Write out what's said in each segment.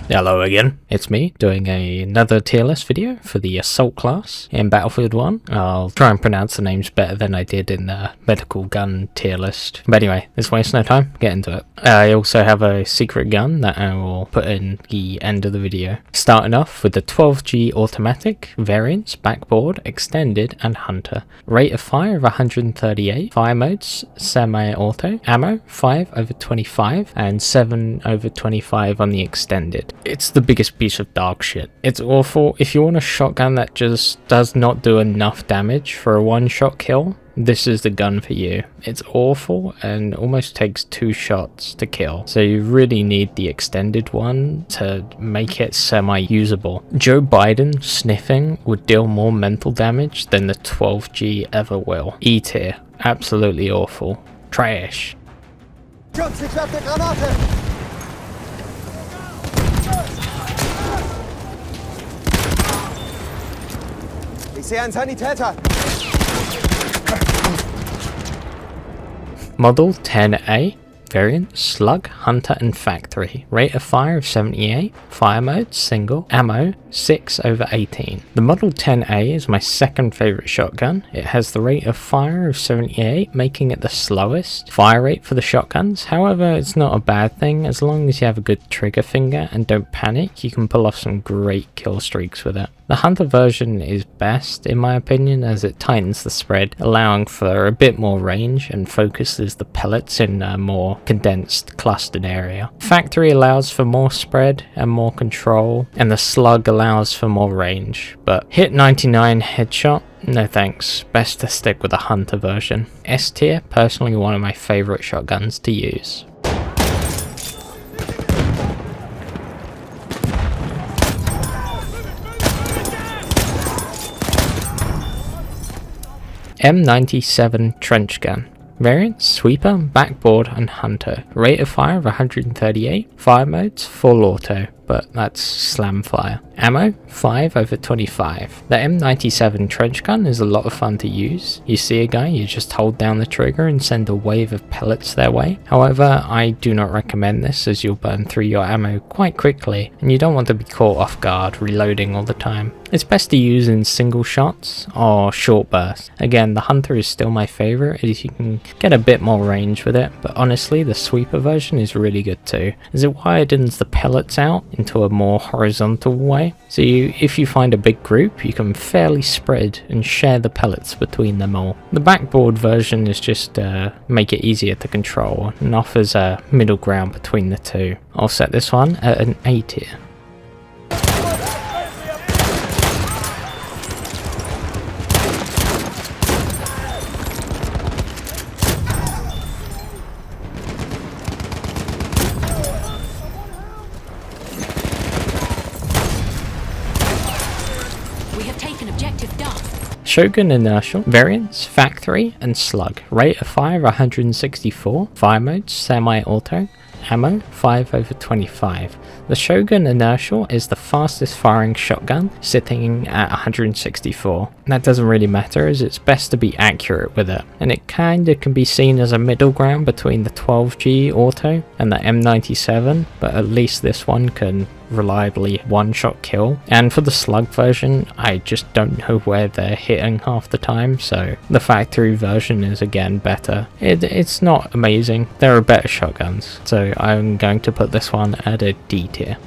Hello again, it's me doing another tier list video for the Assault class in Battlefield 1. I'll try and pronounce the names better than I did in the medical gun tier list. But anyway, let's waste no time, get into it. I also have a secret gun that I will put in the end of the video. Starting off with the 12G automatic, variants, backboard, extended and hunter. Rate of fire of 138, fire modes, semi-auto, ammo 5/25 and 7/25 on the extended. It's the biggest piece of dog shit. It's awful. If you want a shotgun that just does not do enough damage for a one-shot kill, this is the gun for you. It's awful and almost takes 2 shots to kill, so you really need the extended one to make it semi-usable. Joe Biden sniffing would deal more mental damage than the 12G ever will. E tier, absolutely awful. Trash. Ich sehe einen Sanitäter. Model 10A, variant, slug, hunter and factory. Rate of fire of 78, fire mode, single, ammo 6/18. The Model 10A is my second favourite shotgun. It has the rate of fire of 78, making it the slowest fire rate for the shotguns. However, it's not a bad thing. As long as you have a good trigger finger and don't panic, you can pull off some great kill streaks with it. The hunter version is best in my opinion, as it tightens the spread, allowing for a bit more range and focuses the pellets in a more condensed, clustered area. Factory allows for more spread and more control, and the slug allows for more range, but hit 99 headshot, no thanks, best to stick with the hunter version. S tier, personally one of my favourite shotguns to use. M97 Trench gun. Variants, sweeper, backboard and hunter. Rate of fire of 138, fire modes, full auto, but that's slam fire. Ammo 5/25. The M97 trench gun is a lot of fun to use. You see a guy, you just hold down the trigger and send a wave of pellets their way. However, I do not recommend this, as you'll burn through your ammo quite quickly and you don't want to be caught off guard reloading all the time. It's best to use in single shots or short bursts. Again, the hunter is still my favourite, as you can get a bit more range with it, but honestly the sweeper version is really good too, as it widens the pellets out into a more horizontal way. So if you find a big group, you can fairly spread and share the pellets between them all. The backboard version is just make it easier to control and offers a middle ground between the two. I'll set this one at an A tier. Sjogren inertial, variants, factory and slug. Rate of fire 164, fire modes, semi-auto, ammo 5/25. The Sjogren inertial is the fastest firing shotgun, sitting at 164. That doesn't really matter, as it's best to be accurate with it, and it kinda can be seen as a middle ground between the 12G auto and the M97, but at least this one can reliably one-shot kill. And for the slug version, I just don't know where they're hitting half the time, so the factory version is again better. It's not amazing, there are better shotguns, so I'm going to put this one at a D tier.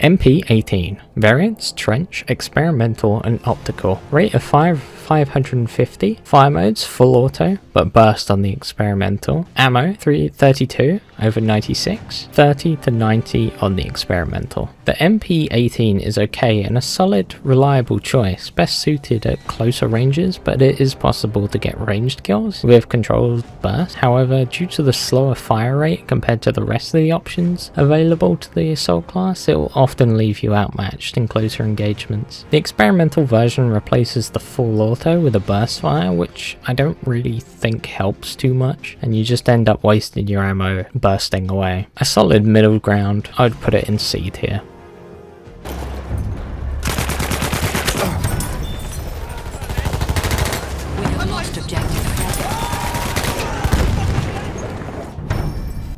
MP18, variants, trench, experimental and optical. Rate of fire 550, fire modes, full auto, but burst on the experimental. Ammo 332/96, 30/90 on the experimental. The MP18 is okay and a solid, reliable choice, best suited at closer ranges, but it is possible to get ranged kills with controlled burst. However, due to the slower fire rate compared to the rest of the options available to the assault class, it will often leave you outmatched in closer engagements. The experimental version replaces the full auto with a burst fire, which I don't really think helps too much, and you just end up wasting your ammo bursting away. A solid middle ground, I'd put it in C tier.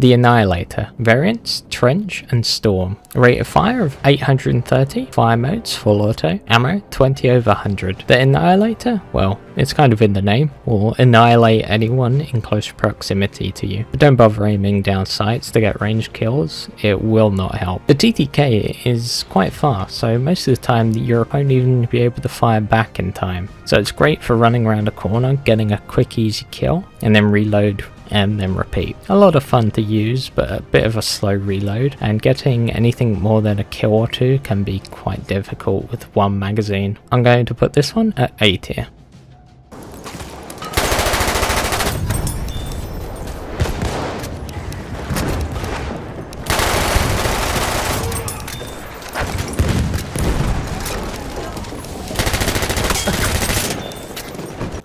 The Annihilator, variants Trench and Storm. Rate of fire of 830, fire modes full auto, ammo 20/100. The Annihilator, well, it's kind of in the name, will annihilate anyone in close proximity to you. But don't bother aiming down sights to get range kills, it will not help. The TTK is quite fast, so most of the time your opponent won't even be able to fire back in time. So it's great for running around a corner, getting a quick easy kill, and then reload and then repeat. A lot of fun to use, but a bit of a slow reload, and getting anything more than a kill or two can be quite difficult with one magazine. I'm going to put this one at A tier.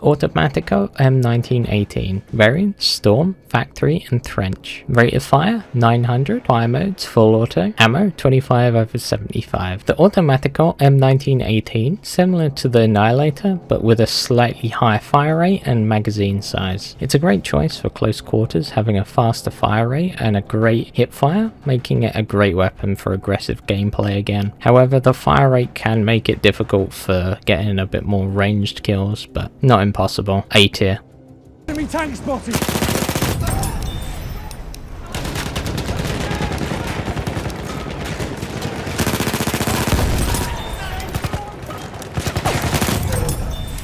Automatico M1918. Variant Storm, Factory and Trench. Rate of fire 900. Fire modes full auto. Ammo 25/75. The Automatico M1918, similar to the Annihilator but with a slightly higher fire rate and magazine size. It's a great choice for close quarters, having a faster fire rate and a great hip fire, making it a great weapon for aggressive gameplay again. However, the fire rate can make it difficult for getting a bit more ranged kills, but not impossible. A tier. Enemy tank spotted!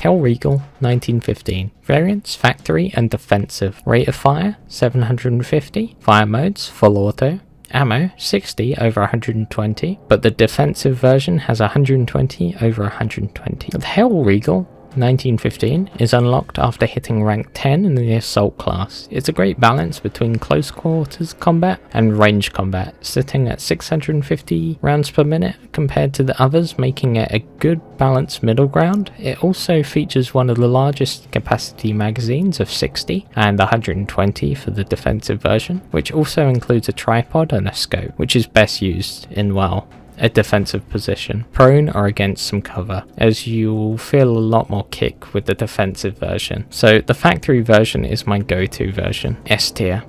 Hellriegel 1915. Variants Factory and Defensive. Rate of fire 750. Fire modes full auto. Ammo 60/120, but the defensive version has 120/120. The Hellriegel 1915 is unlocked after hitting rank 10 in the assault class. It's a great balance between close quarters combat and range combat, sitting at 650 rounds per minute compared to the others, making it a good balanced middle ground. It also features one of the largest capacity magazines of 60 and 120 for the defensive version, which also includes a tripod and a scope, which is best used in, well, a defensive position, prone or against some cover, as you'll feel a lot more kick with the defensive version. So the factory version is my go-to version, S tier.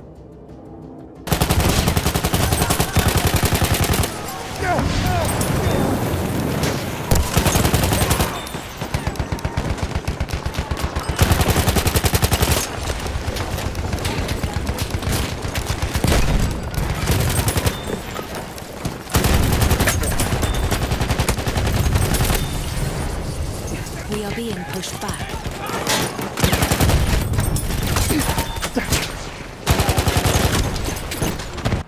We are being pushed back.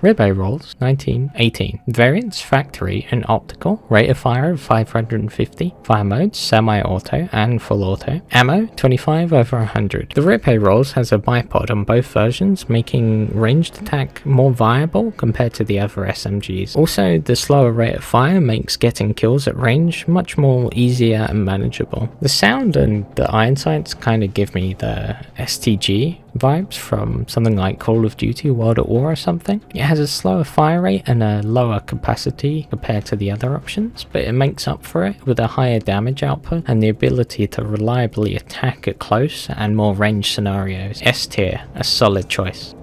Ribeyrolles 1918. Variants Factory and Optical. Rate of fire of 550. Fire modes semi-auto and full auto. Ammo 25/100. The Ribeyrolles has a bipod on both versions, making ranged attack more viable compared to the other SMGs. Also, the slower rate of fire makes getting kills at range much more easier and manageable. The sound and the iron sights kind of give me the STG vibes from something like Call of Duty World at War or something. It has a slower fire rate and a lower capacity compared to the other options, but it makes up for it with a higher damage output and the ability to reliably attack at close and more range scenarios. S tier, a solid choice.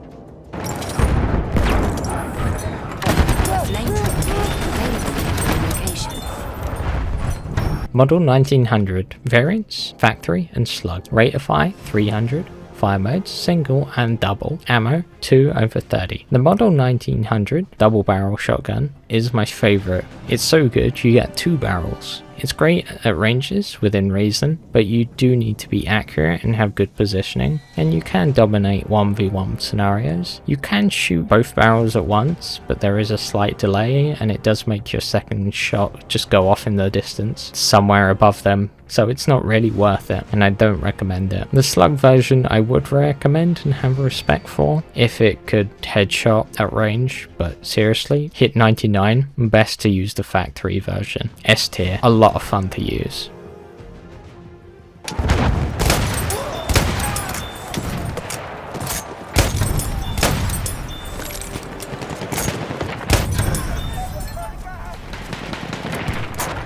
Model 1900. Variants Factory and Slug. Rate of fire 300. Fire modes single and double. Ammo 2/30. The Model 1900 double barrel shotgun is my favourite. It's so good you get 2 barrels. It's great at ranges within reason, but you do need to be accurate and have good positioning, and you can dominate 1v1 scenarios. You can shoot both barrels at once, but there is a slight delay and it does make your second shot just go off in the distance somewhere above them, so it's not really worth it and I don't recommend it. The slug version I would recommend and have respect for if it could headshot at range, but seriously, hit 99, best to use the factory version. S tier, a lot of fun to use.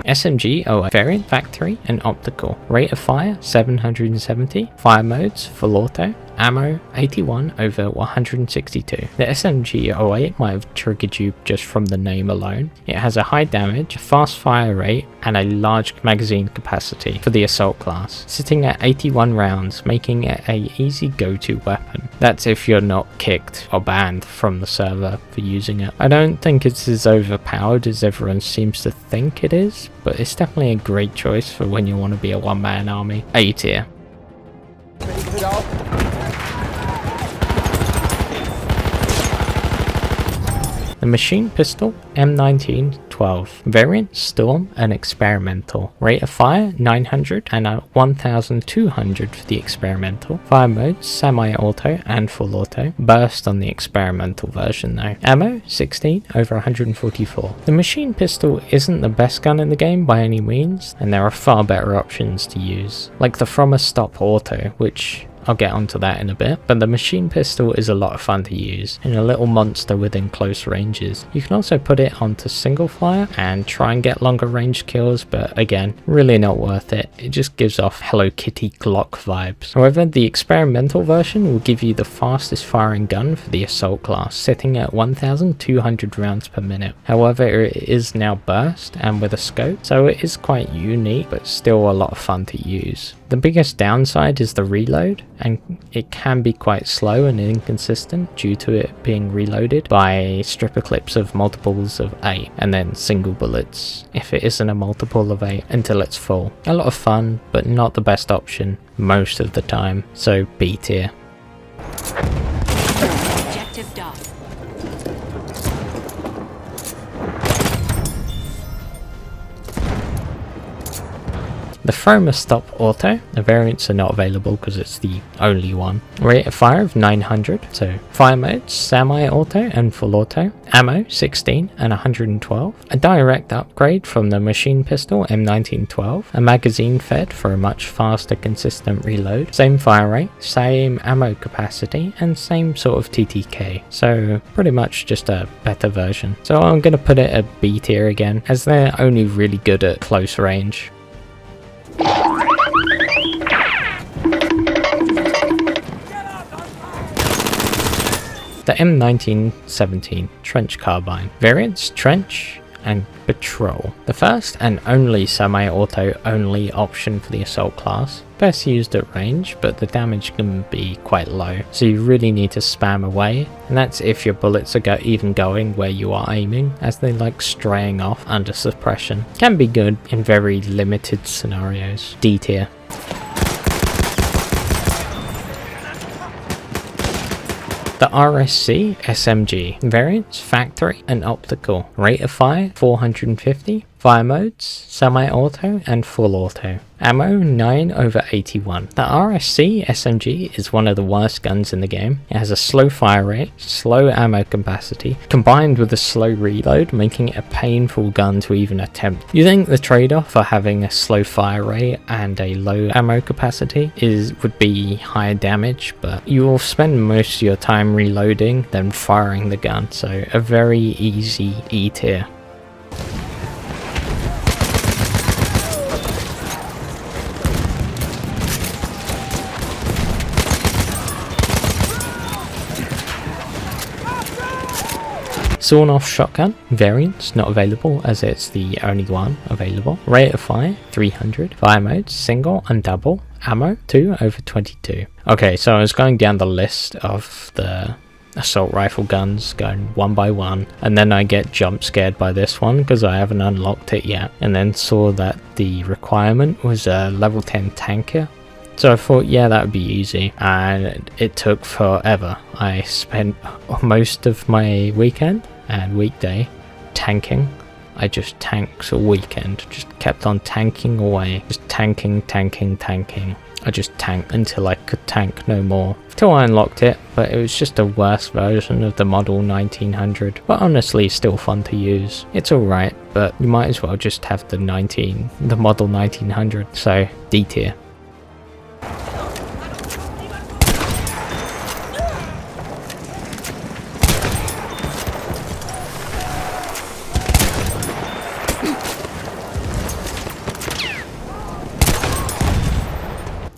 SMG variant Factory and Optical. Rate of fire 770. Fire modes full auto. Ammo 81 over 162. The SMG-08 might have triggered you just from the name alone. It has a high damage, fast fire rate, and a large magazine capacity for the assault class, sitting at 81 rounds, making it a easy go-to weapon. That's if you're not kicked or banned from the server for using it. I don't think it's as overpowered as everyone seems to think it is, but it's definitely a great choice for when you want to be a one-man army. A tier. The Maschinenpistole M1918, variant Storm and Experimental. Rate of fire 900 and 1200 for the Experimental. Fire modes semi-auto and full auto. Burst on the Experimental version though. Ammo 16 over 144. The Maschinenpistole isn't the best gun in the game by any means, and there are far better options to use, like the From a Stop Auto, which I'll get onto that in a bit, but the Maschinenpistole is a lot of fun to use and a little monster within close ranges. You can also put it onto single fire and try and get longer range kills, but again, really not worth it. It just gives off Hello Kitty Glock vibes. However, the experimental version will give you the fastest firing gun for the assault class, sitting at 1200 rounds per minute. However, it is now burst and with a scope, so it is quite unique, but still a lot of fun to use. The biggest downside is the reload, and it can be quite slow and inconsistent due to it being reloaded by stripper clips of multiples of 8 and then single bullets if it isn't a multiple of 8 until it's full. A lot of fun, but not the best option most of the time, so B tier. Objective done. The From a Stop Auto, the variants are not available because it's the only one. Rate of fire of 900, so fire modes, semi-auto and full auto. Ammo 16 and 112. A direct upgrade from the Maschinenpistole M1912. A magazine fed for a much faster consistent reload. Same fire rate, same ammo capacity, and same sort of TTK. So pretty much just a better version. So I'm going to put it at B tier again, as they're only really good at close range. The M1917 Trench Carbine. Variants Trench and Patrol. The first and only semi-auto only option for the assault class. Best used at range, but the damage can be quite low, so you really need to spam away, and that's if your bullets are even going where you are aiming, as they like straying off under suppression. Can be good in very limited scenarios. D tier. The RSC SMG. Variants Factory and Optical. Rate of fire 450. Fire modes semi-auto and full auto. Ammo 9 over 81. The RSC SMG is one of the worst guns in the game. It has a slow fire rate, slow ammo capacity, combined with a slow reload, making it a painful gun to even attempt. You think the trade-off for having a slow fire rate and a low ammo capacity would be higher damage, but you will spend most of your time reloading than firing the gun, so a very easy E tier. Sawn off shotgun. Variants not available as it's the only one available. Rate of fire 300. Fire modes single and double. Ammo 2 over 22. Okay, so I was going down the list of the assault rifle guns, going one by one, and then I get jump scared by this one because I haven't unlocked it yet, and then saw that the requirement was a level 10 tanker. So I thought, yeah, that would be easy, and it took forever. I spent most of my weekend and weekday tanking. I just tanked all weekend, just kept on tanking away, just tanking. I just tanked until I could tank no more, till I unlocked it, but it was just a worse version of the model 1900, but honestly still fun to use. It's alright, but you might as well just have the model 1900, so D tier.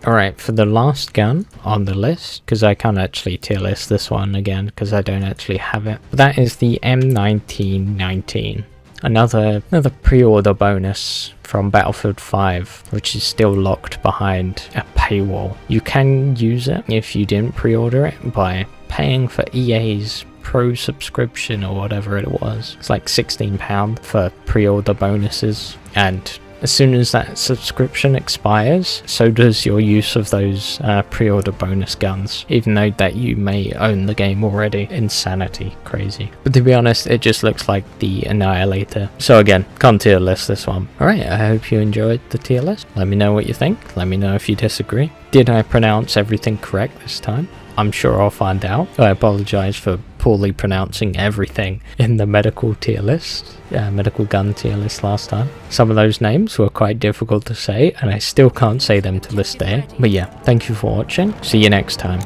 Alright, for the last gun on the list, because I can't actually tier list this one again because I don't actually have it, but that is the M1919. Another pre-order bonus from Battlefield 5, which is still locked behind a paywall. You can use it if you didn't pre-order it by paying for EA's Pro subscription or whatever it was. It's like £16 for pre-order bonuses, and as soon as that subscription expires, so does your use of those pre-order bonus guns, even though that you may own the game already. Insanity. Crazy. But to be honest, it just looks like the Annihilator. So again, can't tier list this one. Alright, I hope you enjoyed the tier list. Let me know what you think. Let me know if you disagree. Did I pronounce everything correct this time? I'm sure I'll find out. I apologize for poorly pronouncing everything in the medical tier list, medical gun tier list last time. Some of those names were quite difficult to say, and I still can't say them to this day. But yeah, thank you for watching. See you next time.